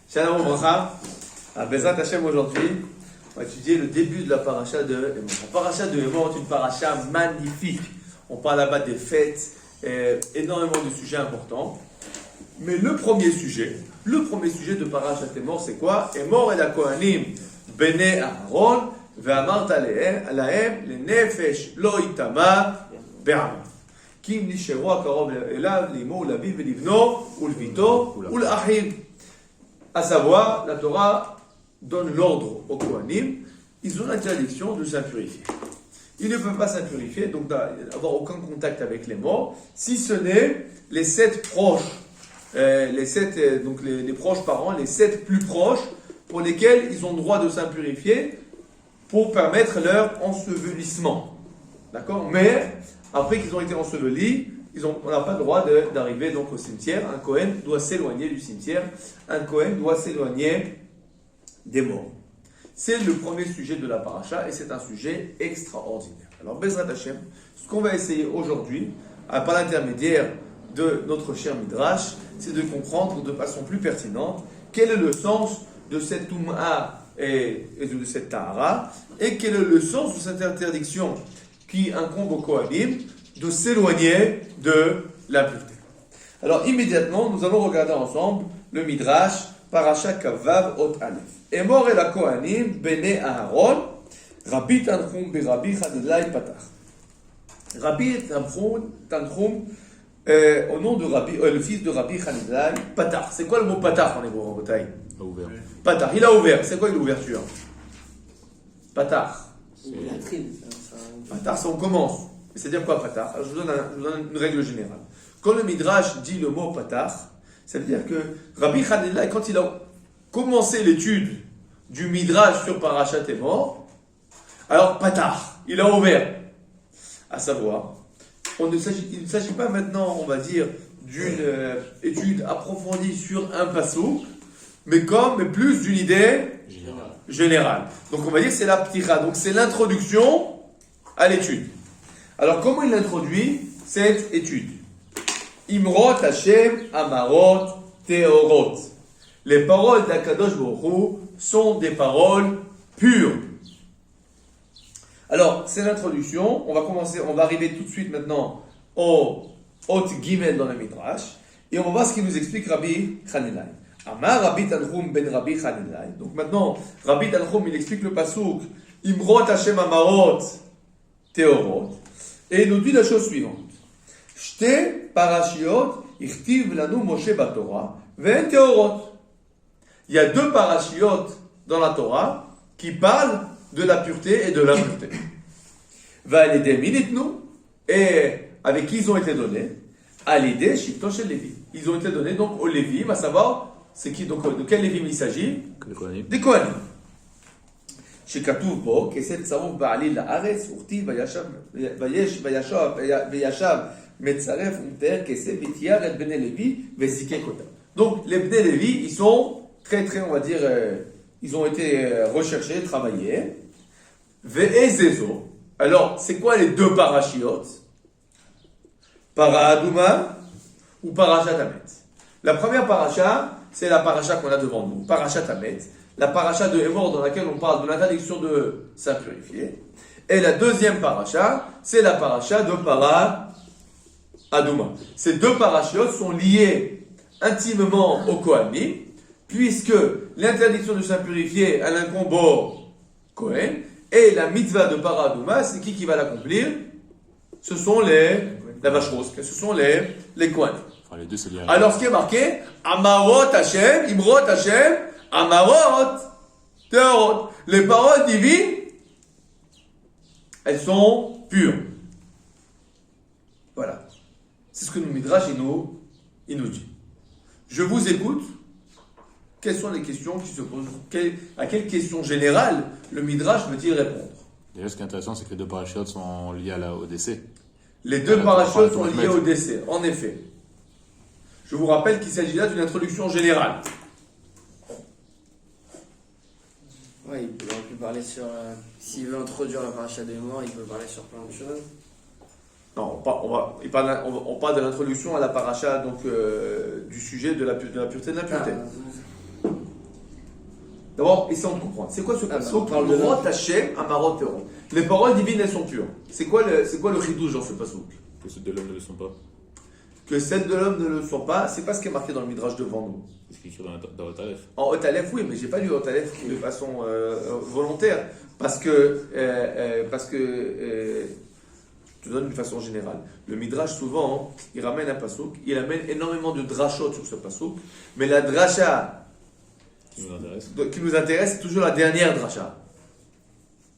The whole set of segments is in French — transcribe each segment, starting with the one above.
Shalom Obracha. À Bezrat Hashem aujourd'hui, on va étudier le début de la paracha de Emor. La paracha de Emor est une paracha magnifique. On parle là-bas des fêtes, énormément de sujets importants. Mais le premier sujet de parachat Emor, c'est quoi? Emor et la Kohanim, Bene Aaron, Ve'amart alahem, le nefesh lo itama be'am. Kim nisheru akarov elav, limo, l'aviv, l'ivno, ou l'vito, ou l'achim. À savoir, la Torah donne l'ordre aux Kohanim, ils ont l'interdiction de s'impurifier. Ils ne peuvent pas s'impurifier, donc d'avoir aucun contact avec les morts, si ce n'est les 7 proches, les proches parents, les 7 plus proches, pour lesquels ils ont le droit de s'impurifier pour permettre leur ensevelissement. D'accord? Mais, après qu'ils ont été ensevelis, on n'a pas le droit d'arriver donc au cimetière. Un Kohen doit s'éloigner du cimetière. Un Kohen doit s'éloigner des morts. C'est le premier sujet de la paracha et c'est un sujet extraordinaire. Alors, Bezrat Hashem, ce qu'on va essayer aujourd'hui, par l'intermédiaire de notre cher Midrash, c'est de comprendre de façon plus pertinente quel est le sens de cette Toum'a et de cette Tahara et quel est le sens de cette interdiction qui incombe aux Kohanim de s'éloigner de l'impureté. Alors immédiatement, nous allons regarder ensemble le Midrash, Parasha Kavav Ot Aleph. Emor el Kohanim Bene Aaron, Rabbi Tanchum Berabi Chanilai Patach. Rabbi Tanchum, au nom de Rabbi, le fils de Rabbi Chanilai Patach. C'est quoi le mot Patach en hébreu en bataille? Il a ouvert. Patach, il a ouvert. C'est quoi l'ouverture? Patach. Patach, ça on commence. C'est-à-dire quoi, Patach? Alors, je vous donne une règle générale. Quand le Midrash dit le mot Patach, ça veut dire que Rabbi Chanilai, quand il a commencé l'étude du Midrash sur Parashat Emor, alors Patach, il a ouvert. À savoir, il ne s'agit pas maintenant, on va dire, d'une étude approfondie sur un passouk, mais plus d'une idée générale. Donc on va dire que c'est la ptira, donc c'est l'introduction à l'étude. Alors, comment il introduit cette étude? Imrot Hashem Amarot Teorot. Les paroles d'Akadosh Baruch Hu sont des paroles pures. Alors, c'est l'introduction. On va arriver tout de suite maintenant au Hot Gimel dans le Midrash. Et on va voir ce qu'il nous explique Rabbi Chanilai. Amar Rabbi Tanchum ben Rabbi Chanilai. Donc maintenant, Rabbi Tanchum, il explique le pasuk. Imrot Hashem Amarot Teorot. Et il nous dit la chose suivante. Shte parashiot ichtiv lanu Moshe baTorah ve'en teorot. Il y a 2 parashiot dans la Torah qui parlent de la pureté et de l'impureté. Va'alidei minitnu, et avec qui ils ont été donnés? Alidei shivto shel Lévi. Ils ont été donnés donc aux Lévim, à savoir, c'est qui, donc, de quel Lévim il s'agit? Des Kohanim. שכתוב בו, כסף צרוף בעליל לארץ, וכתיב וישב מצרף ומתאר כסף ותיאר את בני לוי וזיקק אותם. Donc, les Bnei Lévi, ils sont très, on va dire, ils ont été recherchés, travaillés. Ve'ezezo. Alors, c'est quoi les 2 parashiot? Para Aduma ou Parashat Hamet. La première paracha, c'est la paracha qu'on a devant nous, Parashat Hamet. La paracha de Emor dans laquelle on parle de l'interdiction de s'impurifier. Et la deuxième paracha, c'est la paracha de Para Aduma. Ces 2 parachiotes sont liés intimement au Kohanim, puisque l'interdiction de s'impurifier à l'incombe au Kohen, et la mitzvah de Para Aduma, c'est qui va l'accomplir? Ce sont la vache rose, ce sont les Kohanim. Enfin, les 2, c'est lié. Alors ce qui est marqué, Amarot Hashem, Imrot Hashem, Amarot, Teorot. Les paroles divines, elles sont pures. Voilà. C'est ce que nous Midrash, il nous dit. Je vous écoute. Quelles sont les questions qui se posent? À quelle question générale le Midrash veut-il répondre? Déjà, ce qui est intéressant, c'est que les 2 parachutes sont liés au décès. Les 2 parachutes sont liés au décès, en effet. Je vous rappelle qu'il s'agit là d'une introduction générale. Ouais, il peut parler sur. S'il veut introduire la paracha des morts, il peut parler sur plein de choses. Non, on parle de l'introduction à la paracha, donc du sujet de la pureté de l'impureté. D'abord, essayons de comprendre. C'est quoi ce Ah, passouk? on parle de Rot Hashem Amarot Terot. Les paroles divines, elles sont pures. C'est quoi le chidouche dans ce passouk? Que ceux de l'homme ne le sont pas. Que celles de l'homme ne le sont pas, c'est pas ce qui est marqué dans le Midrash devant nous. C'est ce qui est écrit dans votre Aleph. En Hot Aleph, oui, mais j'ai pas lu Hot Aleph de façon volontaire. Parce que je te donne d'une façon générale. Le Midrash, souvent, il ramène un passouk, il amène énormément de drachot sur ce passouk, mais la dracha Qui nous intéresse. qui nous intéresse, c'est toujours la dernière dracha.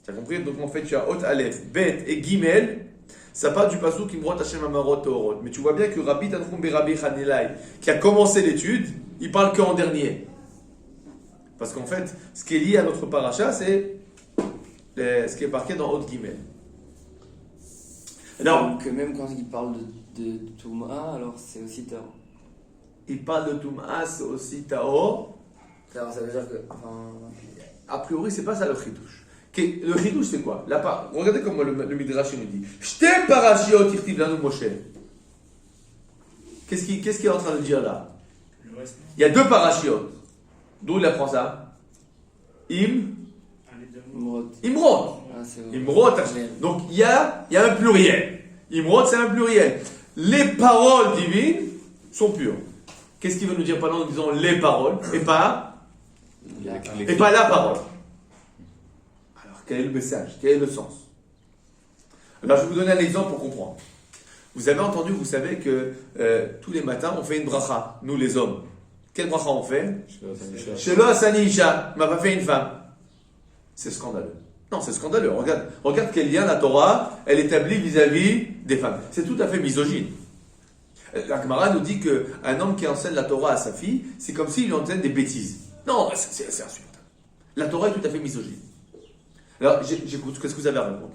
Tu as compris? Donc en fait, tu as Hot Aleph, Bet et Gimel, ça part du passouk Imrot Hashem Amarot Torot. Mais tu vois bien que Rabbi Tanchum Berabi Hanilai, qui a commencé l'étude, il parle qu'en dernier. Parce qu'en fait, ce qui est lié à notre paracha, c'est ce qui est marqué dans Hot Gimel. Alors, Donc, même quand il parle de Touma, alors c'est aussi Tao. il parle de Toum'a, c'est aussi Tao. Alors, ça veut dire que. Enfin, A priori, c'est pas ça le chidouche. Le chidouche, c'est quoi? Regardez comment le Midrash nous dit. Shte parashiot irtiv lanu Moshe. Qu'est-ce qu'il est en train de dire là? Le reste, Il y a deux parashiot. D'où il apprend ça? Imrod. Imrod. Ah, c'est vrai. Imrod. Donc il y a un pluriel. Imrod, c'est un pluriel. Les paroles divines sont pures. Qu'est-ce qu'il veut nous dire par là en disant les paroles et pas la parole? Alors quel est le message? Quel est le sens? Alors je vais vous donner un exemple pour comprendre. Vous avez entendu, vous savez que tous les matins on fait une bracha, nous les hommes. Quelle bracha on fait? Shelo Asani Isha, m'a pas fait une femme. C'est scandaleux. Non, c'est scandaleux. Regarde quel lien la Torah, elle établit vis-à-vis des femmes. C'est tout à fait misogyne. La Gemara nous dit qu'un homme qui enseigne la Torah à sa fille, c'est comme s'il lui enseigne des bêtises. Non, c'est insupportable. La Torah est tout à fait misogyne. Alors, j'écoute, qu'est-ce que vous avez à répondre?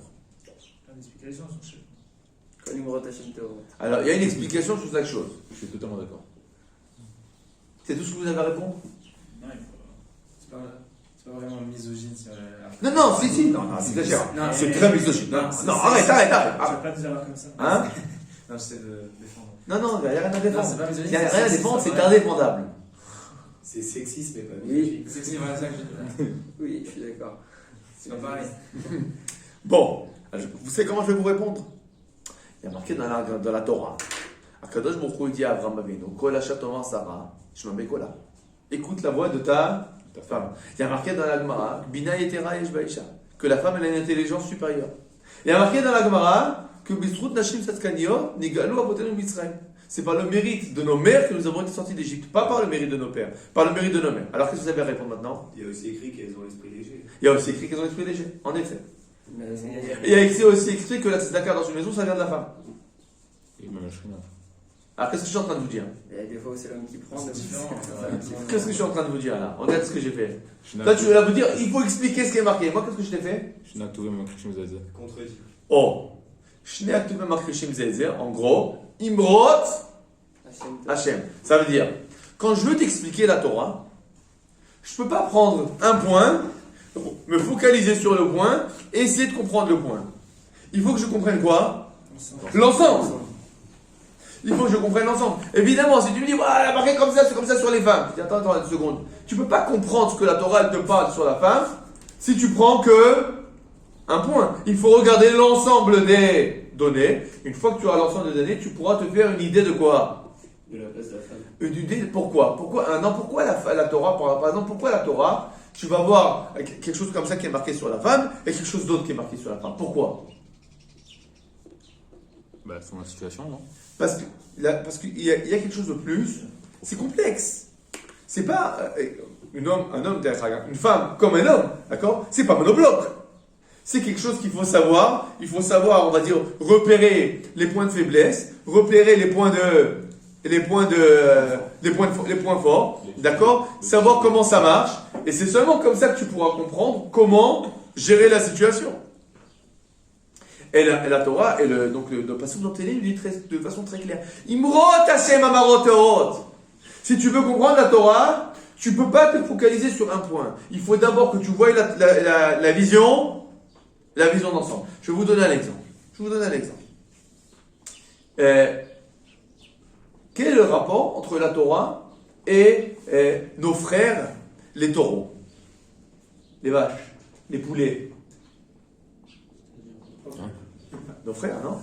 pas d'explication sur ce. Quand Imrod Hashem Tao. Alors, il y a une explication sur chaque chose. Je suis totalement d'accord. C'est tout ce que vous avez à répondre? Non, c'est pas vraiment misogyne. Non, si. Non, c'est exagérant. Non, C'est mais- très misogyne. Non, Non, arrête. Tu vas pas nous avoir comme ça. Hein? Non, j'essaie de défendre. Non, il n'y a rien à Non, défendre. c'est pas misogyne, Il n'y a c'est rien à sexiste, défendre, c'est c'est vrai. indéfendable. C'est sexiste, mais pas Oui. C'est si, voilà ça que je dis. Oui, je suis d'accord. C'est pas pareil. Bon, vous savez comment je vais vous répondre? Il y a marqué dans la Torah. Akadosh Baruch Hu dit à Avraham Avinu, Kol Asher Tomar Sarah, Shema Bekola. Écoute la voix de ta femme. Il y a marqué dans la Gemara, Bina Yetera Yesh Baisha, que la femme elle a une intelligence supérieure. Il y a marqué dans la Gemara que Bisrut Nashim Satkaniot Nigalu Avotenu Mitzrayim. C'est par le mérite de nos mères que nous avons été sortis d'Égypte, pas par le mérite de nos pères, par le mérite de nos mères. Alors qu'est-ce que vous avez à répondre maintenant? Il y a aussi écrit qu'elles ont l'esprit léger. Il y a aussi écrit qu'elles ont l'esprit léger, en effet. Mais Et il y a aussi écrit que la tzedaka dans une maison, ça vient de la femme. Et même la Shrina. Alors qu'est-ce que je suis en train de vous dire? il y a des fois où c'est l'homme qui prend. C'est différent. Qu'est-ce que je suis en train de vous dire là? Regarde ce que j'ai fait. Shrina, Toi, tu vas vous dire, il faut expliquer ce qui est marqué. Moi, qu'est-ce que je t'ai fait? Shrina, tout même Krishim Zaze. Contredit. Oh, Shnei Aktuvim Akrishim Zezer, en gros, Imrot Hashem Tao. Hashem. Ça veut dire, quand je veux t'expliquer la Torah, je peux pas prendre un point, me focaliser sur le point, et essayer de comprendre le point. Il faut que je comprenne quoi? L'ensemble. Il faut que je comprenne l'ensemble. Évidemment, si tu me dis, voilà, elle a marqué comme ça, c'est comme ça sur les femmes. Je dis, attends une seconde. Tu peux pas comprendre ce que la Torah elle te parle sur la femme si tu prends que un point. Il faut regarder l'ensemble des données. Une fois que tu as l'ensemble des données, tu pourras te faire une idée de quoi? De la place de la femme. Une idée de pourquoi? Pourquoi la Torah, par exemple, pourquoi la Torah, tu vas voir quelque chose comme ça qui est marqué sur la femme et quelque chose d'autre qui est marqué sur la femme. Pourquoi? Bah, c'est la situation, non? Parce qu'il y a quelque chose de plus, c'est complexe. C'est pas une femme comme un homme, d'accord? C'est pas monobloc. C'est quelque chose qu'il faut savoir. Il faut savoir, on va dire, repérer les points de faiblesse, repérer les points forts, d'accord? Savoir comment ça marche. Et c'est seulement comme ça que tu pourras comprendre comment gérer la situation. Et la Torah, donc le passage dont elle est, il dit de façon très claire. Imrot Hashem Amarot Torot. Si tu veux comprendre la Torah, tu peux pas te focaliser sur un point. Il faut d'abord que tu voies la vision d'ensemble. Je vais vous donner un exemple. Quel est le rapport entre la Torah et nos frères, les taureaux? les vaches, les poulets. Hein? Nos frères, non?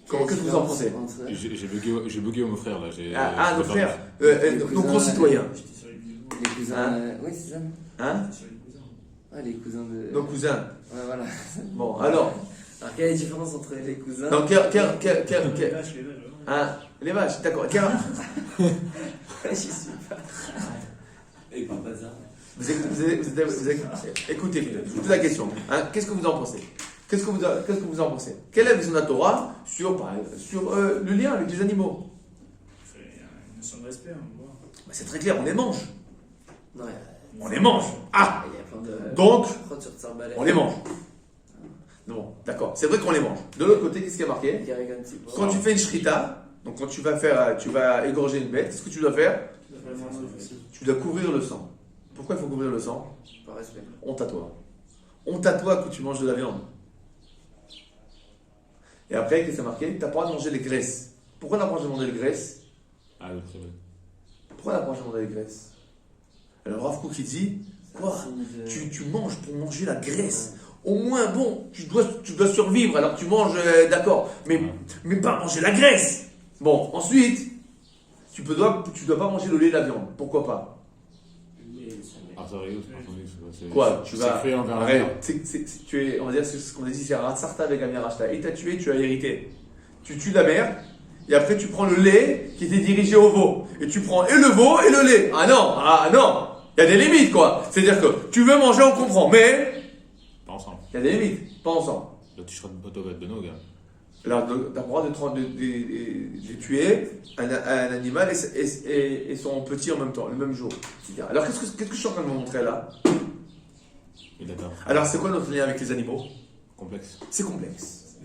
Qu'est-ce que vous en pensez? J'ai bugué mon frère là. Nos frères, Les nos cousins, concitoyens. J'étais sur les bisous. Les cousins. Hein? Oui, c'est ça. Hein? J'étais sur les cousins. Ah, les cousins de. Nos cousins. Ouais, voilà. Bon, alors, Alors, quelle est la différence entre les cousins donc, Les vaches, les vaches, vraiment. hein, les vaches, d'accord. Je suis pas. Et il parle pas de ça. Écoutez, je vous pose la question. Hein, qu'est-ce que vous en pensez? Qu'est-ce que vous en pensez? Quelle est la vision de la Torah sur le lien avec les animaux? Il y a une notion de respect, on voit. Bah, c'est très clair, on les mange. Non, On les mange. Ah, il y a plein de. donc, Prod sur Tsarbalais. on les mange. Non, d'accord, c'est vrai qu'on les mange. De l'autre côté, qu'est-ce qui est marqué? Garrigan, c'est pas. Quand tu fais une shrita, donc quand tu vas égorger une bête, qu'est-ce que tu dois faire? Tu dois faire le morceau aussi. Tu dois couvrir le sang. Pourquoi il faut couvrir le sang? Par respect. Honte à toi. Honte à toi que tu manges de la viande. Et après, qu'est-ce qui est marqué? Tu n'as pas le droit de manger les graisses. Pourquoi on n'a pas le droit de manger les graisses? Ah, oui, très bien. Pourquoi on n'a pas le droit de manger les graisses? Alors Rav Kook, il dit, quoi? Tu manges pour manger la graisse. Au moins, bon, tu dois survivre, alors tu manges, d'accord, mais pas manger la graisse. Bon, ensuite, tu dois pas manger le lait et la viande. Pourquoi pas? Ah, ça rigole, c'est pas ton livre, c'est- Quoi? Tu c'est vas. fait envers la Arrête. mère. Tu es, on va dire ce qu'on a dit, c'est Ratsarta avec Amirashta. Il t'a tué, tu as hérité. Tu tues la mère, et après tu prends le lait qui était dirigé au veau. Et tu prends et le veau et le lait. Ah non. Il y a des limites, quoi. C'est-à-dire que tu veux manger, on comprend, mais Pas ensemble. il y a des limites, pas ensemble. Là, tu seras de Botogat Beno, gars. Alors, tu as le droit de tuer un animal et son petit en même temps, le même jour. etc. Alors, qu'est-ce que je suis en train de vous montrer là? Oui, d'accord. Alors, c'est quoi notre lien avec les animaux? Complexe. C'est complexe.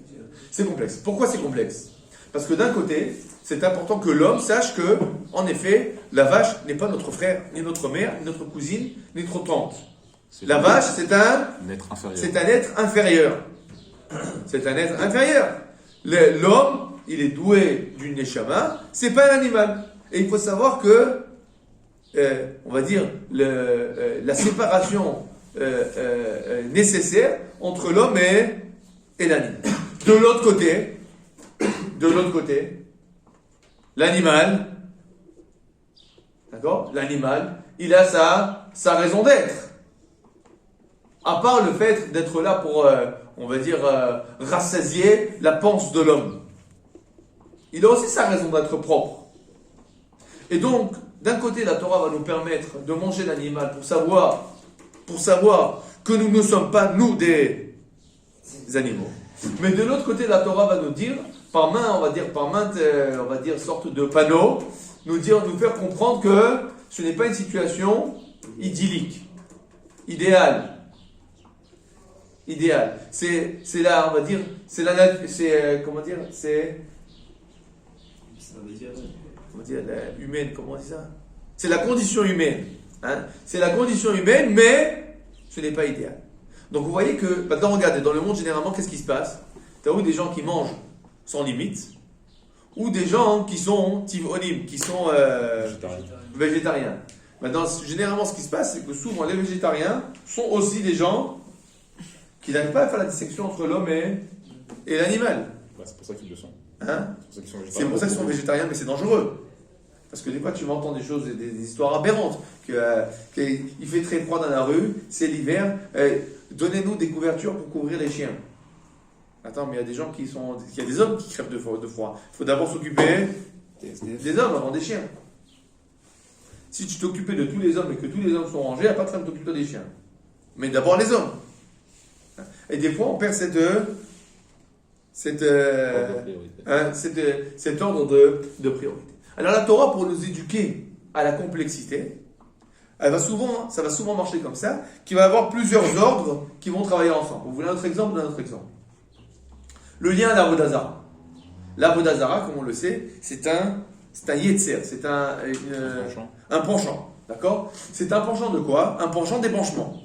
C'est complexe. Pourquoi c'est complexe? Parce que d'un côté, c'est important que l'homme sache que, en effet, la vache n'est pas notre frère, ni notre mère, ni notre cousine, ni notre tante. C'est La vache, c'est un Être inférieur. C'est un être inférieur. C'est un être inférieur. L'homme, il est doué d'une neshama, c'est pas un animal. Et il faut savoir que, on va dire, la séparation nécessaire entre l'homme et l'animal. De l'autre côté, l'animal, d'accord? L'animal, il a sa raison d'être. À part le fait d'être là pour, on va dire, rassasier la panse de l'homme. Il a aussi sa raison d'être propre. Et donc, d'un côté, la Torah va nous permettre de manger l'animal pour savoir que nous ne sommes pas, nous, des animaux. Mais de l'autre côté, la Torah va nous dire, par maintes sortes de panneaux, nous faire comprendre que ce n'est pas une situation idyllique, idéale. C'est là, on va dire, c'est la humaine, comment on dit ça? C'est la condition humaine. Hein? C'est la condition humaine, mais ce n'est pas idéal. Donc vous voyez que, maintenant regardez, dans le monde généralement, qu'est-ce qui se passe? Tu as eu des gens qui mangent sans limite, ou des gens qui sont tiv'onim, qui sont végétariens. Maintenant, généralement, ce qui se passe, c'est que souvent les végétariens sont aussi des gens qui n'arrivent pas à faire la distinction entre l'homme et l'animal. Ouais, c'est pour ça qu'ils le sont. Hein? C'est pour ça qu'ils sont végétariens. C'est pour ça qu'ils sont végétariens, mais c'est dangereux. Parce que des fois, tu vas entendre des choses, des histoires aberrantes. Il fait très froid dans la rue, c'est l'hiver. Donnez-nous des couvertures pour couvrir les chiens. Attends, mais il y a des gens il y a des hommes qui crèvent de froid. Il faut d'abord s'occuper des hommes avant des chiens. Si tu t'occupais de tous les hommes et que tous les hommes sont rangés, il n'y a pas de femme t'occuper des chiens. Mais d'abord les hommes. Et des fois, on perd cet ordre de priorité. Alors la Torah, pour nous éduquer à la complexité, ça va souvent marcher comme ça, qu'il va y avoir plusieurs ordres qui vont travailler ensemble. Vous voulez un autre exemple? Un autre exemple. Le lien à l'Avodazara. L'Avodazara, comme on le sait, c'est un yetzer, c'est un penchant. D'accord? C'est un penchant de quoi? Un penchant d'épanchement.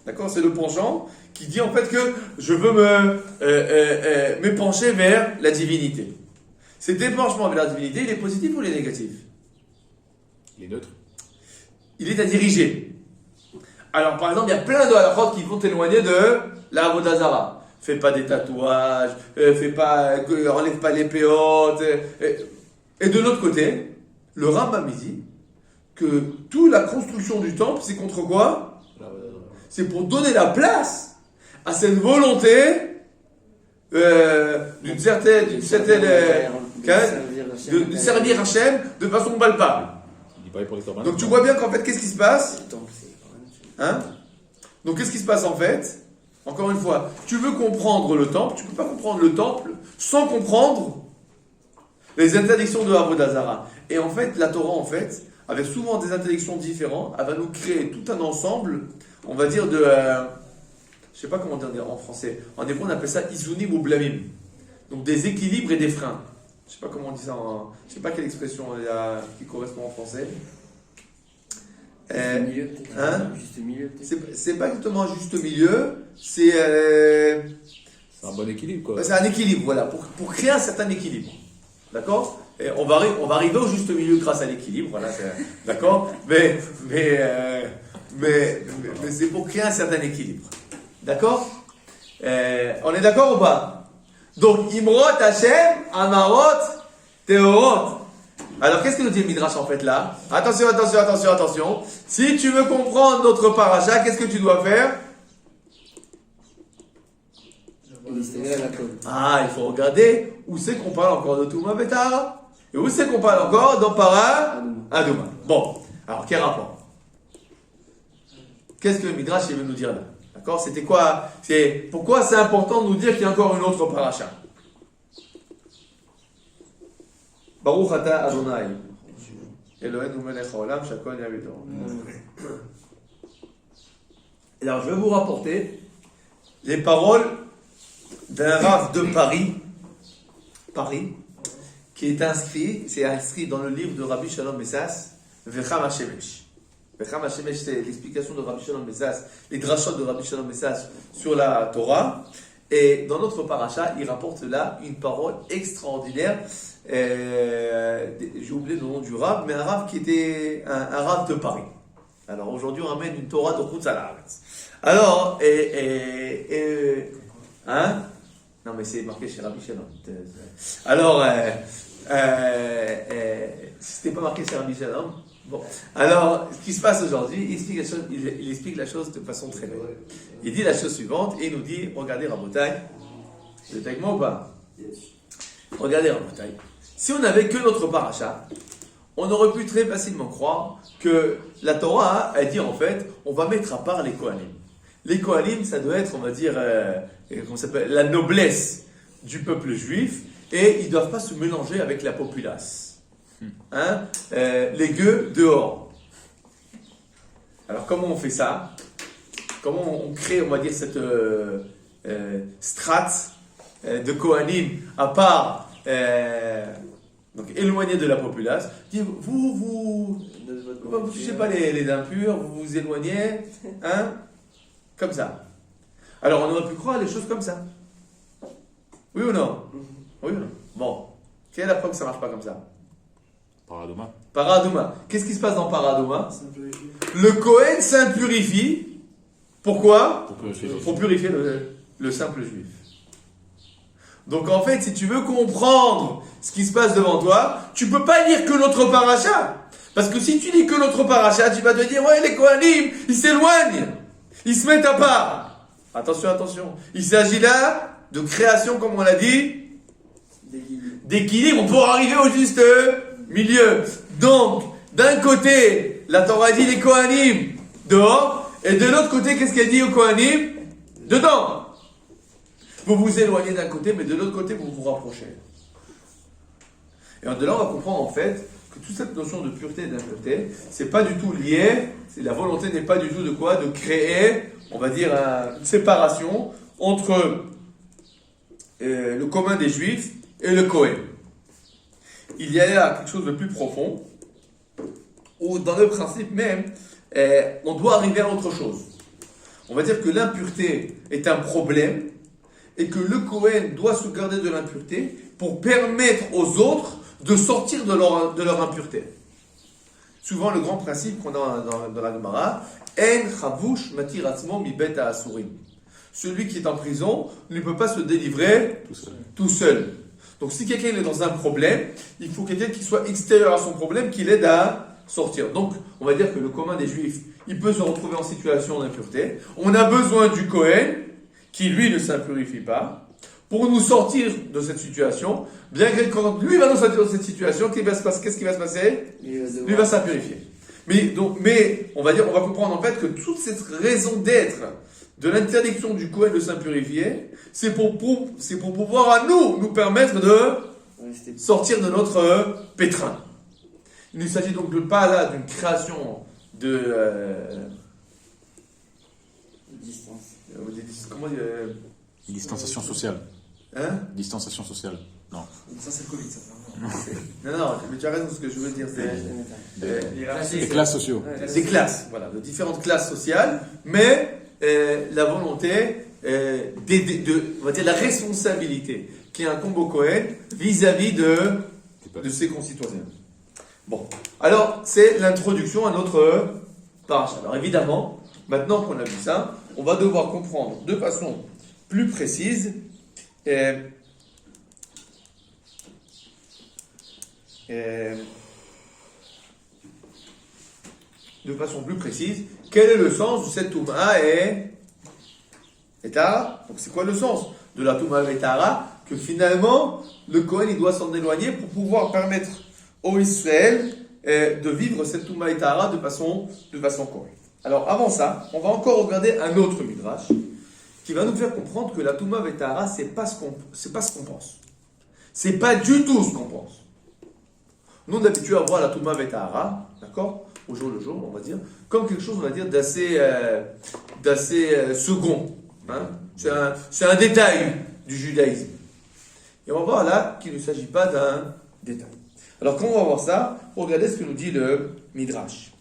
D'accord? C'est le penchant qui dit en fait que je veux me pencher vers la divinité. Cet épanchement vers la divinité, il est positif ou il est négatif? Il est neutre. Il est à diriger. Alors, par exemple, il y a plein de halakhot qui vont t'éloigner de la Avodah Zara. Fais pas des tatouages, enlève pas les péotes. Et de l'autre côté, le Rambam il dit que toute la construction du temple, c'est contre quoi? C'est pour donner la place à cette volonté d'une certaine de servir Hachem de façon palpable. Il dit pareil pour les corbans. Donc tu vois bien qu'en fait, qu'est-ce qui se passe? Le temple, c'est quand même. Hein? Donc qu'est-ce qui se passe en fait? Encore une fois, tu veux comprendre le temple, tu ne peux pas comprendre le temple sans comprendre les interdictions de Avodah Zara. Et en fait, la Torah, en fait, avec souvent des interdictions différentes, elle va nous créer tout un ensemble, on va dire, de... je ne sais pas comment dire en français. En hébreu, on appelle ça izunim ou blamim. Donc des équilibres et des freins. Je ne sais pas comment on dit ça je ne sais pas quelle expression il y a qui correspond en français. Juste milieu, peut-être. Hein? Juste milieu, peut-être. C'est pas exactement un juste milieu, c'est C'est un bon équilibre, quoi. c'est un équilibre, voilà, pour créer un certain équilibre. D'accord? Et on va arriver au juste milieu grâce à l'équilibre, voilà, d'accord? Mais c'est pour créer un certain équilibre. D'accord? On est d'accord ou pas? Donc, Imrot Hashem, Amarot, Teorot. Alors, qu'est-ce que nous dit le Midrash en fait là? Attention. Si tu veux comprendre notre paracha, qu'est-ce que tu dois faire? Ah, il faut regarder où c'est qu'on parle encore de Touma Betara. Et où c'est qu'on parle encore dans Para Aduma. Bon, alors quel rapport? Qu'est-ce que le Midrash veut nous dire là? D'accord? C'était quoi? Pourquoi c'est important de nous dire qu'il y a encore une autre paracha? Baruch ata Adonai Eloheinu melech haolam shakol yavido. Alors je vais vous rapporter les paroles d'un rav de Paris, qui est inscrit dans le livre de Rabbi Shalom Messas, Vecham HaShemesh. Vecham HaShemesh, c'est l'explication de Rabbi Shalom Messas, les drashot de Rabbi Shalom Messas sur la Torah. Et dans notre paracha, il rapporte là une parole extraordinaire. J'ai oublié le nom du rav, mais un rav qui était un rav de Paris. Alors aujourd'hui, on ramène une Torah de Chutz Haaretz. Alors, hein? Non, mais c'est marqué chez Rabbi Shalom. Alors, c'était pas marqué chez Rabbi Shalom. Bon, alors, ce qui se passe aujourd'hui, il explique la chose de façon très belle. Il dit la chose suivante, et il nous dit, regardez Rabotai, vous êtes avec moi ou pas? Regardez Rabotai, si on n'avait que notre paracha, on aurait pu très facilement croire que la Torah, elle dit en fait, on va mettre à part les Kohanim. Les Kohanim, ça doit être, on va dire, comment ça s'appelle, la noblesse du peuple juif, et ils ne doivent pas se mélanger avec la populace. Hein? Les gueux dehors. Alors comment on fait ça? Comment on crée, on va dire, cette strate de Kohanim à part, donc éloigné de la populace? Vous touchez pas les impurs, vous vous éloignez, hein? Comme ça. Alors on aurait pu croire les choses comme ça. Oui ou non? Oui ou non? Bon. Quelle est la preuve que ça marche pas comme ça? Paraduma. Paraduma. Qu'est-ce qui se passe dans Paraduma? Le Kohen s'impurifie. Pourquoi? Pour purifier le simple juif. Donc en fait, si tu veux comprendre ce qui se passe devant toi, tu peux pas lire que notre paracha. Parce que si tu lis que notre paracha, tu vas te dire, ouais, les Kohanim, ils s'éloignent. Ils se mettent à part. Attention. Il s'agit là de création, comme on l'a dit, d'équilibre pour arriver au juste milieu. Donc, d'un côté, la Torah dit les Kohanim dehors, et de l'autre côté, qu'est-ce qu'elle dit aux Kohanim? Dedans. Vous vous éloignez d'un côté, mais de l'autre côté, vous vous rapprochez. Et de là, on va comprendre en fait que toute cette notion de pureté et d'impureté, c'est pas du tout lié, la volonté n'est pas du tout de quoi? De créer, on va dire, une séparation entre le commun des Juifs et le Kohen. Il y a là quelque chose de plus profond, où dans le principe même, on doit arriver à autre chose. On va dire que l'impureté est un problème, et que le Kohen doit se garder de l'impureté pour permettre aux autres de sortir de leur impureté. souvent le grand principe qu'on a dans la Gemara, En chavush matir atzmo mi bet ha'asurim. Celui qui est en prison ne peut pas se délivrer tout seul. Donc si quelqu'un est dans un problème, il faut quelqu'un qui soit extérieur à son problème, qui l'aide à sortir. Donc on va dire que le commun des Juifs, il peut se retrouver en situation d'impureté. On a besoin du Kohen, qui lui ne s'impurifie pas, pour nous sortir de cette situation. Bien que quand lui va nous sortir de cette situation, qu'est-ce qui va se passer? Lui va s'impurifier. Mais on va comprendre en fait que toute cette raison d'être de l'interdiction du Kohen de s'impurifier, c'est pour pouvoir à nous permettre de sortir de notre pétrin. Il ne s'agit donc pas là d'une création de Distance. comment dire Distanciation sociale. hein? Distanciation sociale. Non. Ça, c'est le Covid, ça. Non, mais tu as raison, ce que je veux dire, c'est Les classes sociaux. des classes, voilà, de différentes classes sociales, mais la volonté on va dire la responsabilité qui incombe au Kohen vis-à-vis de ses concitoyens. Bon, alors c'est l'introduction à notre paracha. Alors évidemment, maintenant qu'on a vu ça, on va devoir comprendre de façon plus précise quel est le sens de cette Touma et Tahara. Donc c'est quoi le sens de la Touma et Tahara? Que finalement, le Kohen il doit s'en éloigner pour pouvoir permettre au Israël de vivre cette Touma et Tahara de façon correcte. Alors avant ça, on va encore regarder un autre Midrash qui va nous faire comprendre que la Touma et Tahara, c'est pas ce qu'on pense. C'est pas du tout ce qu'on pense. Nous, on est habitué à voir la Touma et Tahara, d'accord, au jour le jour, on va dire, comme quelque chose, on va dire, d'assez second. Hein. C'est un détail du judaïsme. Et on va voir là qu'il ne s'agit pas d'un détail. Alors, quand on va voir ça, regardez ce que nous dit le Midrash.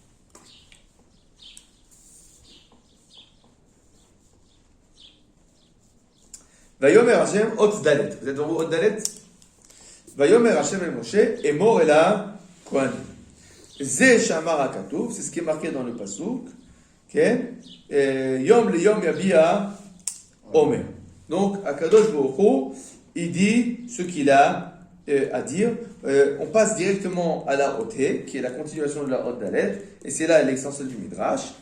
Vayomer Hashem Hot Dalet. Vous êtes dans vos Hot Dalet? Vayomer Hashem el Moshe Emor ela Kohanim. Ze Shamar HaKatuv, c'est ce qui est marqué dans le pasuk. Yom le Yom Yabia Omer. Donc, Akadosh Baruch Hu, il dit ce qu'il a à dire. On passe directement à la Hoté, qui est la continuation de la Hot Dalet, et c'est là l'extension du Midrash.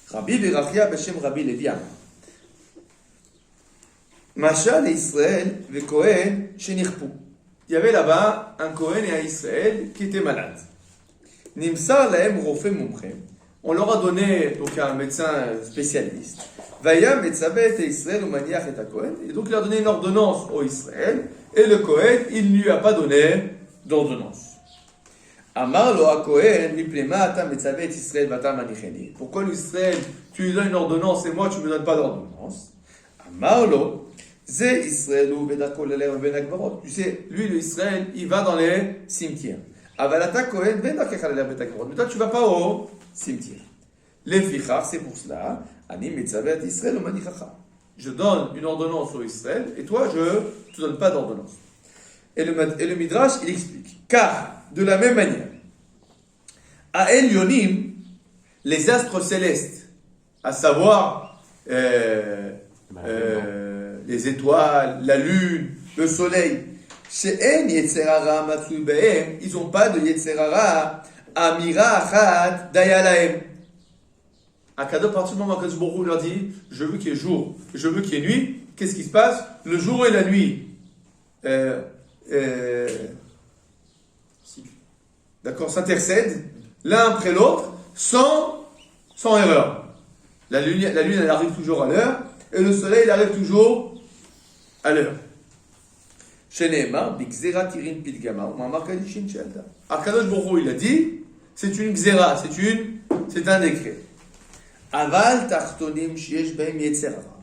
Rabbi Berachia Beshem Rabbi Levi Amar. Mashal Israël ve Kohen shenirpu. Il y avait là-bas un Kohen et un Israël qui étaient malades. Nimsar lahem rofe mumchem. On leur a donné donc un médecin spécialiste. Vayam et sabet et Israël umaniach et Kohen. Et donc il a donné une ordonnance au Israël et le Kohen il ne lui a pas donné d'ordonnance. Amar lo ha Kohen miplema ata metzabet Israël vatam manicheni. Pourquoi l'Israël tu lui donnes une ordonnance et moi tu me donnes pas d'ordonnance? Amar lo Ze Israël ou Vedako lelem ben akbarot. Tu sais, lui le Israël, il va dans les cimetières. Avalata Kohen Vedakach lelem ben akbarot. Mais toi tu vas pas au cimetière. Les fichar, c'est pour cela. Ani mitzavet Israël ou manichacha. Je donne une ordonnance au Israël et toi je te donne pas d'ordonnance. Et le Midrash il explique. Car de la même manière, à Elyonim, les astres célestes, à savoir les étoiles, la lune, le soleil. She'en Yetzerara Matsu Behem, ils n'ont pas de Yetzerara Amira Achat Dayalahem. À partir du moment où Akadosh Baruch Hu leur dit je veux qu'il y ait jour, je veux qu'il y ait nuit, qu'est-ce qui se passe? Le jour et la nuit d'accord, s'intercèdent l'un après l'autre sans erreur. La lune elle arrive toujours à l'heure et le soleil il arrive toujours à l'heure. Akadosh Baruch Hu, il a dit, c'est une xéra, c'est un décret. Aval tartonim sheyesh behem yetzerara.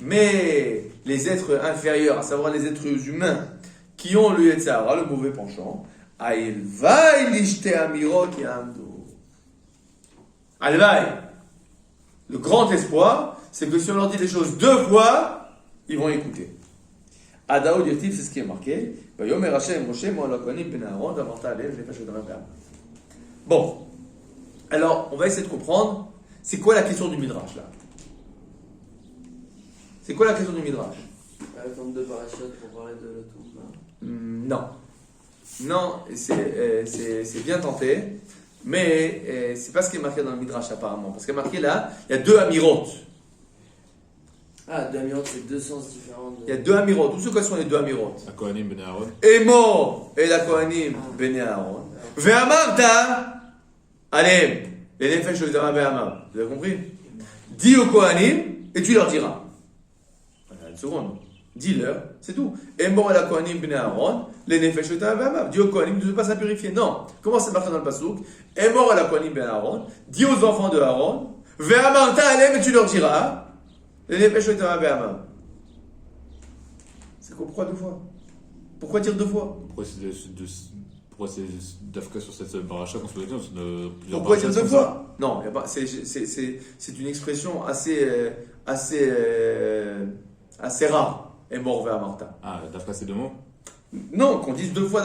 Mais les êtres inférieurs, à savoir les êtres humains, qui ont le yetzerara, le mauvais penchant, ailvai lishte amirot yamdu. Alvai. Le grand espoir, c'est que si on leur dit les choses deux fois, ils vont écouter. Adao Dirtiv, c'est ce qui est marqué. Bon. Alors, on va essayer de comprendre, c'est quoi la question du Midrash là? C'est quoi la question du Midrash? Attendre deux parachutes pour parler de la tombe. Non. Non, c'est bien tenté, mais c'est pas ce qui est marqué dans le Midrash apparemment. Parce qu'il y a marqué là, il y a deux amirotes. Ah, deux amirotes, c'est deux sens différents. Il y a deux amirotes. Où sont les deux amirotes? La Kohanim Ben Aaron. Emo et la Kohanim Bene Aaron. Ve'amarta Alem. Les nefesh de Ve'amar. Vous avez compris? Dis aux Kohanim et tu leur diras. Voilà, une seconde. Dis-leur, c'est tout. Emo et la Kohanim Bene Aaron. Les nefesh de Ve'amar. Dis aux Kohanim de ne pas s'impurifier. Non. Comment c'est marqué dans le Passouk? Emo et la Kohanim Bene Aaron. Dis aux enfants de Aaron. Ve'amarta Alem et tu leur diras. Les nefesh de Ve'amar. C'est quoi? Pourquoi deux fois? Pourquoi dire deux fois? Pourquoi c'est d'Afka sur cette paracha qu'on se dit de plusieurs Pourquoi dire parachas deux comme ça? fois? Non, y a pas- c'est une expression assez rare. Et mort vers Martha. Ah, d'Afka c'est deux mots? Non, qu'on dise deux fois.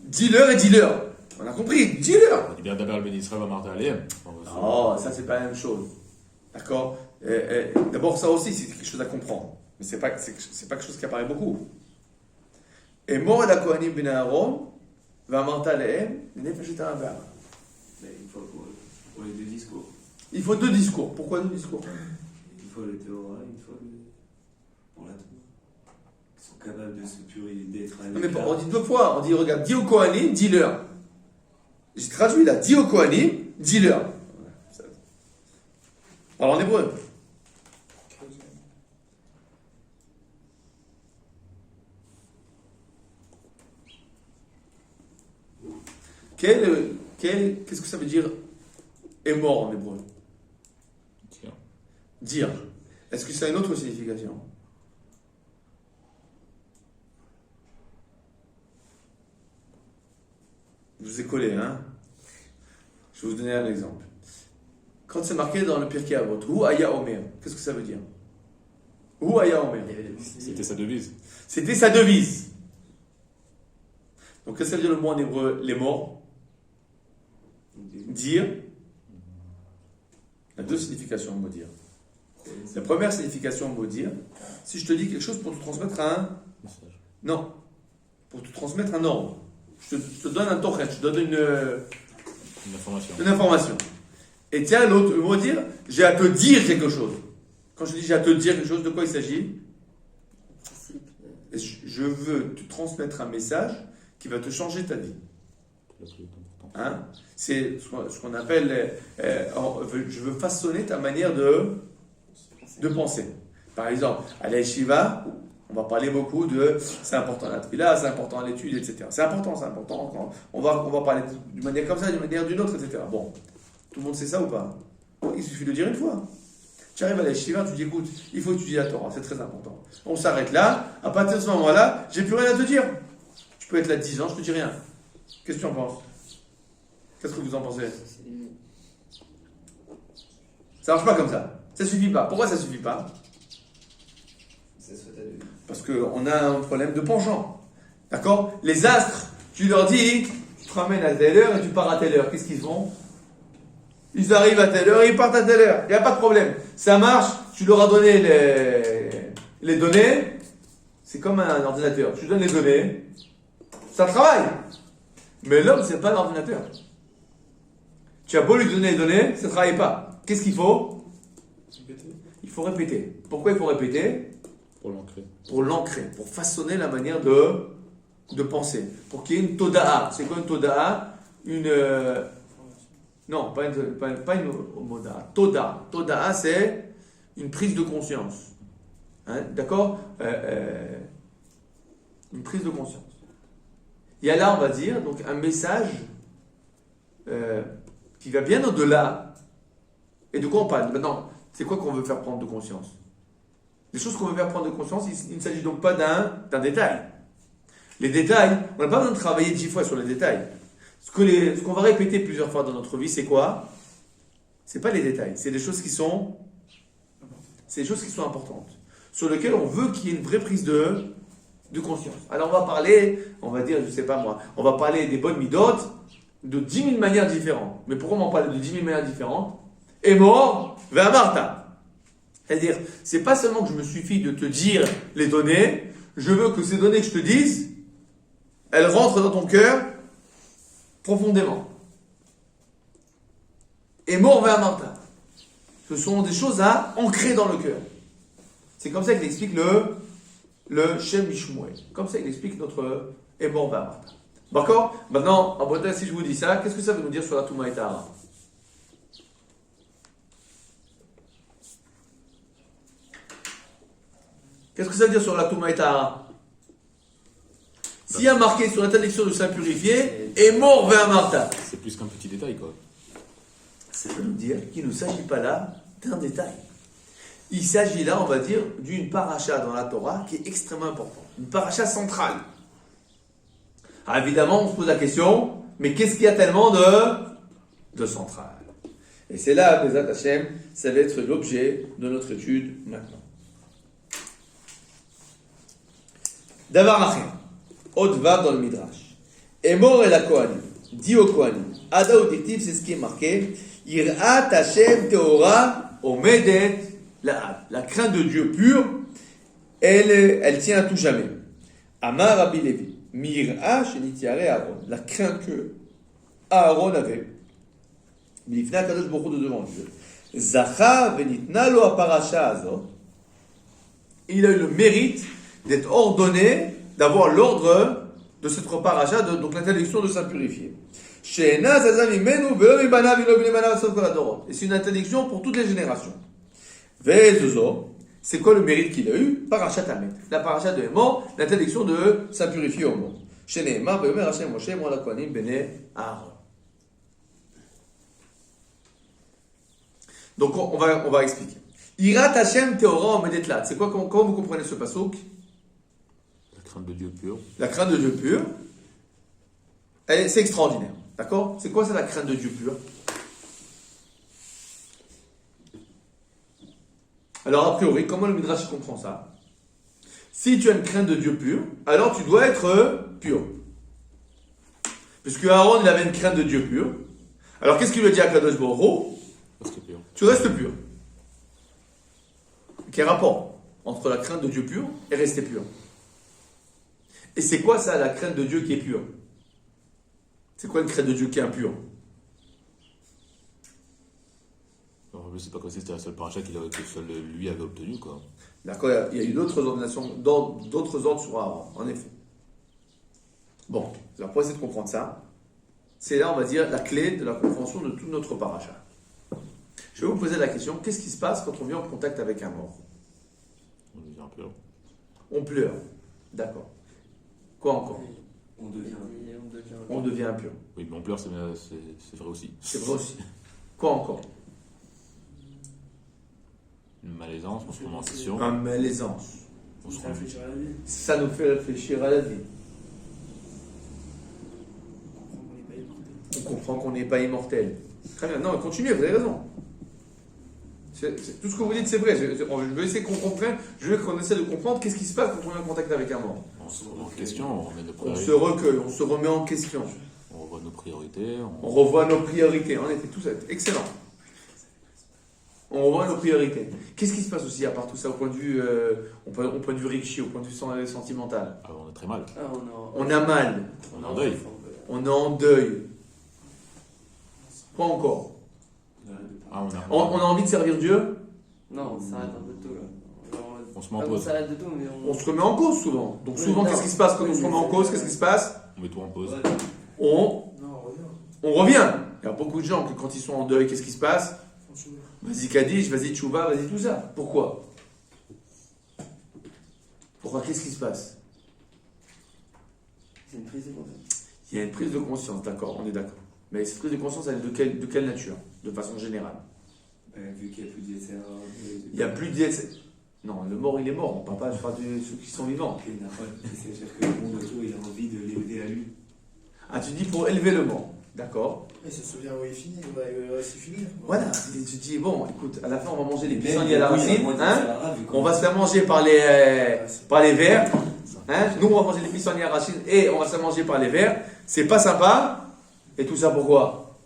Dis-leur et dis-leur. On a compris, dis-leur. On dit bien d'abord le Ben Israël va Martha Aleem. Non, ça c'est pas la même chose. D'accord? D'abord, ça aussi c'est quelque chose à comprendre. Mais c'est pas quelque chose qui apparaît beaucoup. Et mort la Kohanim ben Aaron, va Martha Lehem, les nefesh et Ve'amar. Mais il faut pour les deux discours. Il faut deux discours. Pourquoi deux discours? Il faut le théorème, il faut le. Pour la tombe. Ils sont capables de se purifier, d'être à Non, mais l'écart. on dit deux fois. On dit, regarde, dis au Kohanim, dis-leur. J'ai traduit là. Dis au Kohanim, dis-leur. Parle en hébreu. Qu'est-ce que ça veut dire est mort en hébreu? Dire. Est-ce que ça a une autre signification? Je vous ai collé, hein? Je vais vous donner un exemple. Quand c'est marqué dans le Pirkei Avot, Hu Aya Omer, qu'est-ce que ça veut dire? Hu Aya Omer. C'était sa devise. C'était sa devise. Donc, qu'est-ce que ça veut dire le mot en hébreu, les morts? Dire. Il y a deux significations au mot dire. La première signification au mot dire, si je te dis quelque chose pour te transmettre un. Message. Non. Pour te transmettre un ordre. Je te donne un torrent, je te donne Une information. une information. Et tiens, l'autre, le mot dire, j'ai à te dire quelque chose. Quand je dis j'ai à te dire quelque chose, de quoi il s'agit? Je veux te transmettre un message qui va te changer ta vie. Hein? C'est ce qu'on appelle, je veux façonner ta manière de penser. Par exemple, à la yeshiva, on va parler beaucoup de c'est important la tefila, c'est important l'étude, etc. C'est important. On va parler d'une manière comme ça, d'une manière d'une autre, etc. Bon, tout le monde sait ça ou pas? Il suffit de le dire une fois. Tu arrives à la yeshiva, tu dis écoute, il faut étudier la Torah, c'est très important. On s'arrête là, à partir de ce moment-là, j'ai plus rien à te dire. Tu peux être là 10 ans, je te dis rien. Qu'est-ce que tu en penses? Qu'est-ce que vous en pensez? Ça marche pas comme ça. Ça suffit pas. Pourquoi ça suffit pas? Parce qu'on a un problème de penchant. D'accord? Les astres, tu leur dis, tu te ramènes à telle heure et tu pars à telle heure. Qu'est-ce qu'ils font? Ils arrivent à telle heure et ils partent à telle heure. Il n'y a pas de problème. Ça marche, tu leur as donné les données. C'est comme un ordinateur. Tu donnes les données, ça travaille. Mais l'homme, c'est pas un ordinateur. Tu as beau lui donner les données, ça ne travaille pas. Qu'est-ce qu'il faut? Il faut répéter. Pourquoi il faut répéter? Pour l'ancrer. Pour l'ancrer, pour façonner la manière de penser. Pour qu'il y ait une toda'a. C'est quoi une toda'a? Non, pas une moda. Toda'a. Toda'a, c'est une prise de conscience. Hein, d'accord? Une prise de conscience. Il y a là, on va dire, donc un message qui va bien au-delà. Et de quoi on parle? Maintenant, c'est quoi qu'on veut faire prendre de conscience? Les choses qu'on veut faire prendre de conscience, il ne s'agit donc pas d'un détail. Les détails, on n'a pas besoin de travailler 10 fois sur les détails. Ce qu'on va répéter plusieurs fois dans notre vie, c'est quoi? C'est pas les détails, c'est des choses qui sont importantes, sur lesquelles on veut qu'il y ait une vraie prise de conscience. Alors on va parler, on va dire, je sais pas moi, on va parler des bonnes midotes de 10 000 manières différentes. Mais pourquoi on m'en parle de 10 000 manières différentes? Est mort, vers Martha. C'est-à-dire, c'est pas seulement que je me suffis de te dire les données, je veux que ces données que je te dise, elles rentrent dans ton cœur profondément. Est mort, vers Martha. Ce sont des choses à ancrer dans le cœur. C'est comme ça qu'il explique le Shem Mishmuel. Comme ça qu'il explique notre est mort, vers Martha. D'accord? Maintenant, en bretagne, si je vous dis ça, qu'est-ce que ça veut nous dire sur la Touma et Tahara? Qu'est-ce que ça veut dire sur la Touma et Tahara? S'il y a marqué sur l'interdiction de s'impurifier, est mort, vers Martha. C'est plus qu'un petit détail, quoi. Ça veut nous dire qu'il ne s'agit pas là d'un détail. Il s'agit là, on va dire, d'une paracha dans la Torah qui est extrêmement importante. Une paracha centrale. Alors évidemment, on se pose la question, mais qu'est-ce qu'il y a tellement de central? Et c'est là, Bezat Hashem, ça va être l'objet de notre étude maintenant. Davar Achim, Odvav dans le Midrash. Emor et la Kohanim, dit au Kohanim, Ada ou Dictiv, c'est ce qui est marqué, Irat Hashem Teora Omedet Laad. La crainte de Dieu pure, elle tient à tout jamais. Amar Rabbi Levi. Mir'a shenitiare Aaron, la crainte que Aaron avait. Milifna kadosh baruch Hu de devant Dieu. Zacha venitna lo aparasha azot. Il a eu le mérite d'être ordonné, d'avoir l'ordre de cette paracha, donc l'interdiction de s'impurifier. She'ena zaza mimenu velo mibanav velo bnei banav sauf kol hadorot. Et c'est une interdiction pour toutes les générations. Ve'ezozo. C'est quoi le mérite qu'il a eu? Parachat Amet. La paracha de Hémor, l'interdiction de s'impurifier au monde. Chez Nehemar, Beomer Hashem Moshe, moi la Kohanim, Bene Aaron. Donc on va expliquer. Irat Hashem Teora Omedetlat. C'est quoi, comment vous comprenez ce passouk? La crainte de Dieu pur. La crainte de Dieu pur, c'est extraordinaire. D'accord? C'est quoi ça, la crainte de Dieu pur? Alors, a priori, comment le Midrash comprend ça? Si tu as une crainte de Dieu pur, alors tu dois être pur. Puisque Aaron, il avait une crainte de Dieu pur. Alors, qu'est-ce qu'il lui a dit à Kadosh Baruch Hu? Reste pur. Tu restes pur. Quel rapport entre la crainte de Dieu pur et rester pur? Et c'est quoi ça, la crainte de Dieu qui est pure? C'est quoi une crainte de Dieu qui est impure? Alors, je ne sais pas quoi c'était la seule paracha que seul lui avait obtenue, quoi. D'accord, il y a eu d'autres ordinations, d'autres ordres sur Aaron, en effet. Bon, alors pour essayer de comprendre ça, c'est là, on va dire, la clé de la compréhension de toute notre paracha. Je vais vous poser la question, qu'est-ce qui se passe quand on vient en contact avec un mort? On devient pur. On pleure. D'accord. Quoi encore? On devient. On devient impur. Oui, mais on pleure, c'est vrai aussi. C'est vrai aussi. Quoi encore? Une malaisance, on se remet en question. Un malaisance. On se Ça remet. réfléchir à la vie. Ça nous fait réfléchir à la vie. On comprend qu'on n'est pas immortel. On comprend qu'on n'est pas immortel. Très bien. Non, continuez, vous avez raison. Tout ce que vous dites, c'est vrai. Je vais essayer qu'on comprenne. Je veux qu'on essaie de comprendre qu'est-ce qui se passe quand on est en contact avec un mort. On se remet en question, on remet nos On priorités. se recueille, on se remet en question. On revoit nos priorités. On revoit nos priorités. En effet, tout ça, excellent. On revoit nos priorités. Qu'est-ce qui se passe aussi à part tout ça au point de vue, au point de vue richi, au point de vue sentimental? Ah, on est très mal. On a mal. On est en deuil. On est en deuil. Quoi encore? Ah, On a envie de servir Dieu. Non, on s'arrête un peu de tout là. on se met en On pause. s'arrête de tout, mais On se remet en cause souvent. Donc souvent, Oui, qu'est-ce non. qui se passe quand Oui, on se mais remet en c'est- cause? Qu'est-ce qui se passe? On met tout en pause. On Non, on revient. revient. Il y a beaucoup de gens que quand ils sont en deuil, qu'est-ce qui se passe? Franchement. Vas-y Kaddish, vas-y Tchouva, vas-y tout ça. Pourquoi? Pourquoi? Qu'est-ce qui se passe? c'est une prise de conscience. Il y a une prise de conscience, d'accord, on est d'accord. Mais cette prise de conscience, elle est de quelle nature? De façon générale. Vu qu'il n'y a plus d'Yetzera. Il n'y a plus d'être. Non, le mort, il est mort. On ne parle pas de ceux qui sont vivants. C'est-à-dire que le monde autour, il a envie de l'élever à lui. Ah, tu dis pour élever le mort. D'accord. Il se souvient où il finit, où il va s'y finir. Voilà. Et tu dis, bon, écoute, à la fin, on va manger les Même pissenlits à la oui, racine. moins de Hein? Yetzera, vu qu'on- On va se faire manger par les vers. Hein? Nous, on va manger les pissenlits à la racine et on va se faire manger par les vers. C'est pas sympa. Et tout ça pourquoi?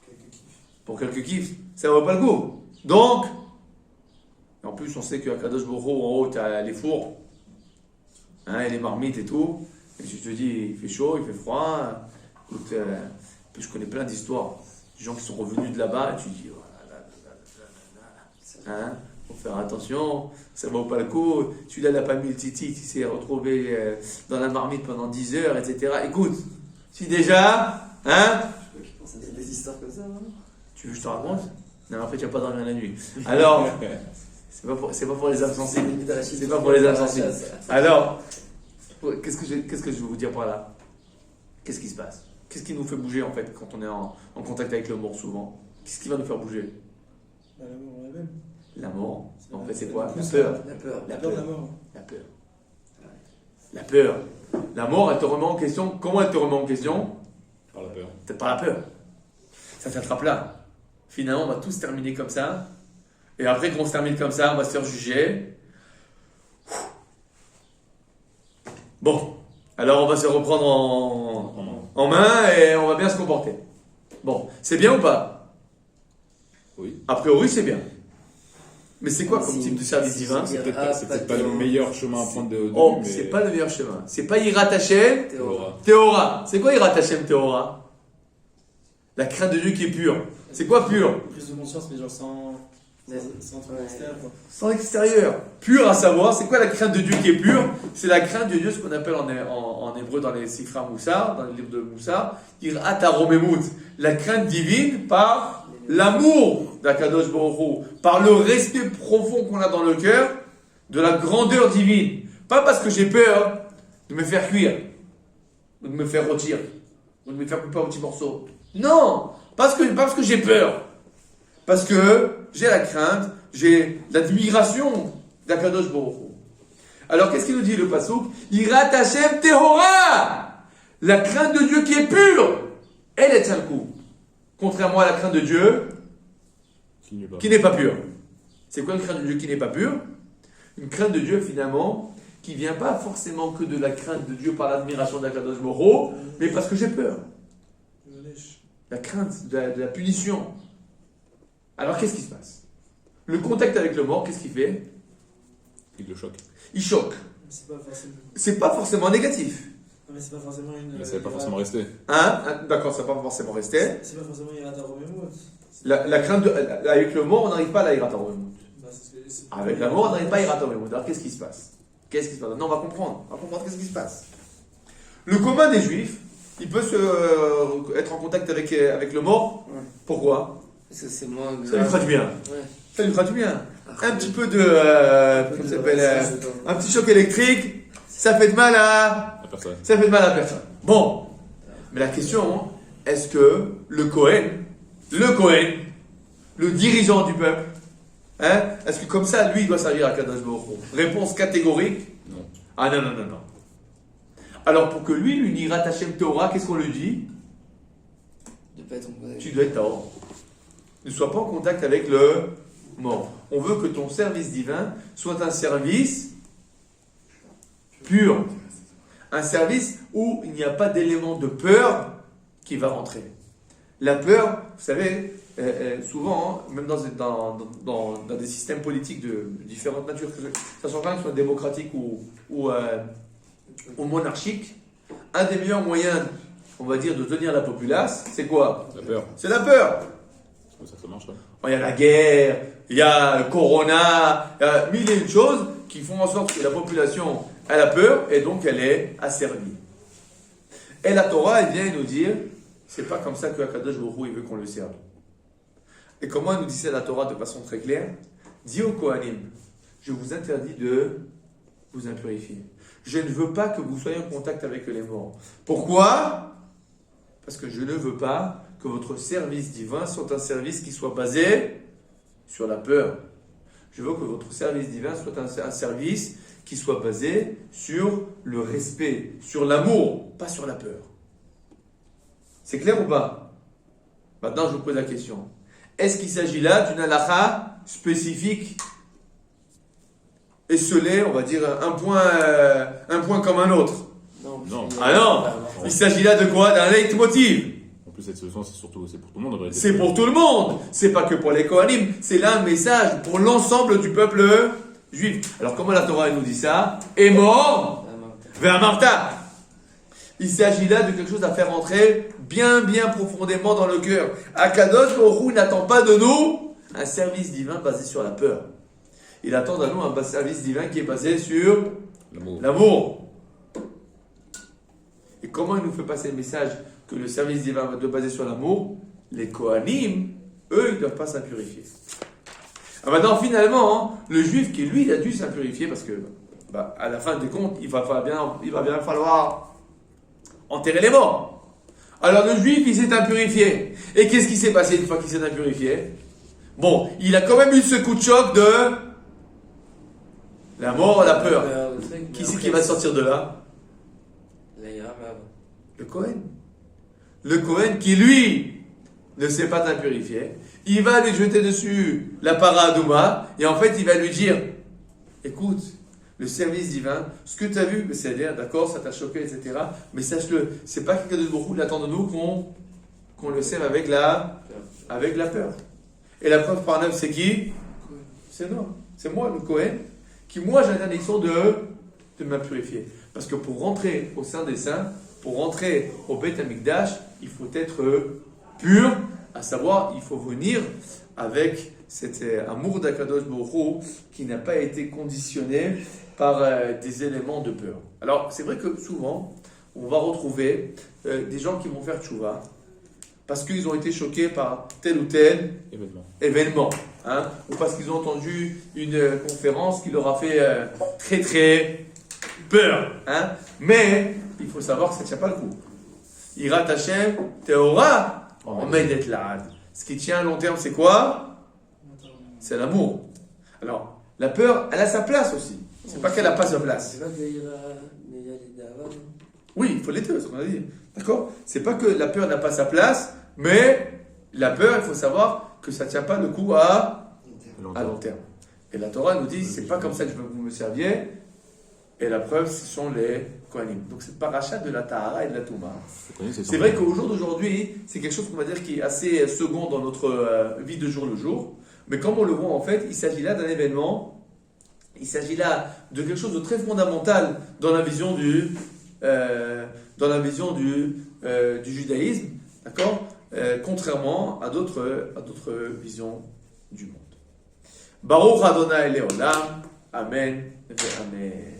Quelques kiffs. Pour quelques kiffs. Ça vaut pas le coup. Donc, en plus, on sait qu'à Kadosh Baruch Hu, en haut, tu as les fours, hein, et les marmites et tout. Et tu te dis, il fait chaud, il fait froid. Écoute, puis je connais plein d'histoires. Des gens qui sont revenus de là-bas, et tu dis, oh là là là là là là. Hein, faut faire attention, ça vaut pas le coup. Celui-là, il n'a pas mis le titi, il s'est retrouvé dans la marmite pendant 10 heures, etc. Écoute, si déjà, hein, C'est des histoires comme ça, non? tu veux que je te raconte? Non, après, tu vas pas dormir la nuit. Alors, c'est pas pour les âmes sensibles. C'est pas pour les âmes sensibles. Alors, qu'est-ce que je veux vous dire par là? Qu'est-ce qui se passe? Qu'est-ce qui nous fait bouger en fait quand on est en contact avec le mort souvent? Qu'est-ce qui va nous faire bouger? Bah, la mort, la même. La mort. En fait, c'est quoi? La La peur. La peur. La La peur de peur. la mort. La peur. La peur. La mort, elle te remet en question. Comment elle te remet en question? Par la peur. Peut-être par la peur. Ça t'attrape là. Finalement, on va tous terminer comme ça. Et après qu'on se termine comme ça, on va se faire juger. Bon. Alors, on va se reprendre en main et on va bien se comporter. Bon. C'est bien ou pas? Oui. A priori, c'est bien. Mais c'est quoi comme type de service divin? C'est peut-être pas le meilleur chemin à prendre de Oh, mais c'est pas le meilleur chemin. C'est pas Yirat Hashem, Théora. Théora. C'est quoi Yirat Hashem, Théora? La crainte de Dieu qui est pure. C'est quoi pur? Prise de conscience, mais genre sans truc Ouais. externe, quoi. Sans extérieur. Pur à savoir, c'est quoi la crainte de Dieu qui est pure? C'est la crainte de Dieu, ce qu'on appelle en hébreu dans les Sifra Moussa, dans le livre de Moussa, Yirat HaRomemut. La crainte divine par l'amour d'Akadosh Baruch Hu, par le respect profond qu'on a dans le cœur de la grandeur divine. Pas parce que j'ai peur de me faire cuire, ou de me faire rôtir, ou de me faire couper en petits morceaux. Non! Parce que j'ai peur. Parce que j'ai la crainte, j'ai l'admiration d'Akadosh Baruch Hu. Alors qu'est-ce qu'il nous dit le passouk? Yirat Hashem Tehora! La crainte de Dieu qui est pure, elle est un coup. Contrairement à la crainte de Dieu qui n'est pas pure. C'est quoi une crainte de Dieu qui n'est pas pure? Une crainte de Dieu finalement qui vient pas forcément que de la crainte de Dieu par l'admiration d'Akadosh Baruch Hu, mais parce que j'ai peur. Je me lèche. La crainte de la punition. Alors qu'est-ce qui se passe? Le contact avec le mort, qu'est-ce qu'il fait? Il le choque. Il choque. C'est pas forcément. C'est pas forcément négatif. Non, mais c'est pas forcément une. Mais ça va pas forcément rester. Hein? D'accord, ça va pas forcément rester. C'est pas forcément Yirat HaRomemut. La crainte avec le mort, on n'arrive pas à la Yirat HaRomemut. Bah, c'est- Avec la mort, on n'arrive pas à Yirat HaRomemut. Alors qu'est-ce qui se passe? Qu'est-ce qui se passe? Non, on va comprendre. On va comprendre qu'est-ce qui se passe. Le commun des juifs, il peut être en contact avec le mort. Ouais. Pourquoi? Parce que c'est moins grave. Ça lui fera du bien. Ouais. Ça lui fera du bien. Un petit peu de. Un peu Comment de- ça s'appelle ouais, un petit choc électrique, ça fait de mal à. La personne. Ça fait de mal à personne. Bon. Mais la question, est-ce que le Kohen, le dirigeant du peuple, hein, est-ce que comme ça, lui, il doit servir à Kadosh Baruch Hu? Réponse catégorique. Non. Ah non, non, non, non. Alors pour que lui Yirat Hashem Torah, qu'est-ce qu'on lui dit? De pas être en contact. Tu dois être Tahor. Ne sois pas en contact avec le mort. On veut que ton service divin soit un service pur. Un service où il n'y a pas d'élément de peur qui va rentrer. La peur, vous savez, souvent, hein, même dans des systèmes politiques de différentes natures, que ce soit démocratique ou monarchique, un des meilleurs moyens, on va dire, de tenir la populace, c'est quoi? La peur. C'est la peur. C'est comme ça que ça marche. Hein. Il y a la guerre, il y a le corona, il y a mille et une choses qui font en sorte que la population elle a peur et donc elle est asservie. Et la Torah, elle vient nous dire, c'est pas comme ça que Akadosh Baruch Hu, il veut qu'on le serve. Et comment elle nous dit ça la Torah de façon très claire? Dis au Kohanim, je vous interdis de vous impurifier. Je ne veux pas que vous soyez en contact avec les morts. Pourquoi? Parce que je ne veux pas que votre service divin soit un service qui soit basé sur la peur. Je veux que votre service divin soit un service qui soit basé sur le respect, sur l'amour, pas sur la peur. C'est clair ou pas? Maintenant, je vous pose la question. Est-ce qu'il s'agit là d'une halakha spécifique, esselée, on va dire un point comme un autre? Non. Non. Ah non! Il s'agit là de quoi? D'un leitmotiv. plus cette solution, c'est pour tout le monde. En vérité. C'est pour tout le monde. C'est pas que pour les Kohanim. C'est là un message pour l'ensemble du peuple juif. Alors comment la Torah elle nous dit ça? Est mort vers Martha. Il s'agit là de quelque chose à faire entrer bien profondément dans le cœur. Akadosh Baruch Hu n'attend pas de nous un service divin basé sur la peur. Il attend de nous un service divin qui est basé sur l'amour. Et comment il nous fait passer le message que le service divin va être basé sur l'amour? Les Kohanim, eux, ils ne doivent pas s'impurifier. Alors maintenant, finalement, le juif qui, lui, il a dû s'impurifier parce que, à la fin des comptes, il va bien falloir enterrer les morts. Alors le juif, il s'est impurifié. Et qu'est-ce qui s'est passé une fois qu'il s'est impurifié? Bon, il a quand même eu ce coup de choc de la mort, la peur. Qui c'est qui va sortir de là? Le Kohen. Le Kohen qui, lui, ne sait pas t'impurifier. Il va lui jeter dessus la paradouma et en fait, il va lui dire, écoute, le service divin, ce que tu as vu, c'est-à-dire, d'accord, ça t'a choqué, etc. Mais sache-le, c'est pas quelqu'un de beaucoup, il attend de nous qu'on le sème avec la peur. Et la preuve par neuf, c'est qui? C'est moi. C'est moi, le Kohen, qui, moi, j'ai l'interdiction de m'impurifier. Parce que pour rentrer au sein des saints, pour rentrer au Beth Amikdash, il faut être pur, à savoir, il faut venir avec cet amour d'Akadosh Baruch Hu qui n'a pas été conditionné par des éléments de peur. Alors, c'est vrai que souvent, on va retrouver des gens qui vont faire tchouva parce qu'ils ont été choqués par tel ou tel événement, hein, ou parce qu'ils ont entendu une conférence qui leur a fait très très peur. Hein. Mais il faut savoir que ça ne tient pas le coup. Ira Hashem Teora Omedet Laad. Ce qui tient à long terme, c'est quoi? C'est l'amour. Alors, la peur, elle a sa place aussi. C'est pas qu'elle n'a pas sa place. Oui, il faut les deux, c'est ce qu'on a dit. D'accord? C'est pas que la peur n'a pas sa place, mais la peur, il faut savoir que ça ne tient pas le coup à long terme. Et la Torah nous dit, c'est pas comme ça que je veux que vous me serviez. Et la preuve, ce sont les Kohanim. Donc cette paracha de la Tahara et de la Touma. C'est vrai qu'au jour d'aujourd'hui, c'est quelque chose qu'on va dire qui est assez second dans notre vie de jour le jour. Mais comme on le voit en fait, il s'agit là d'un événement, il s'agit là de quelque chose de très fondamental dans la vision du judaïsme, d'accord, contrairement à d'autres visions du monde. Baruch Adonai Leolam, Amen et Amen.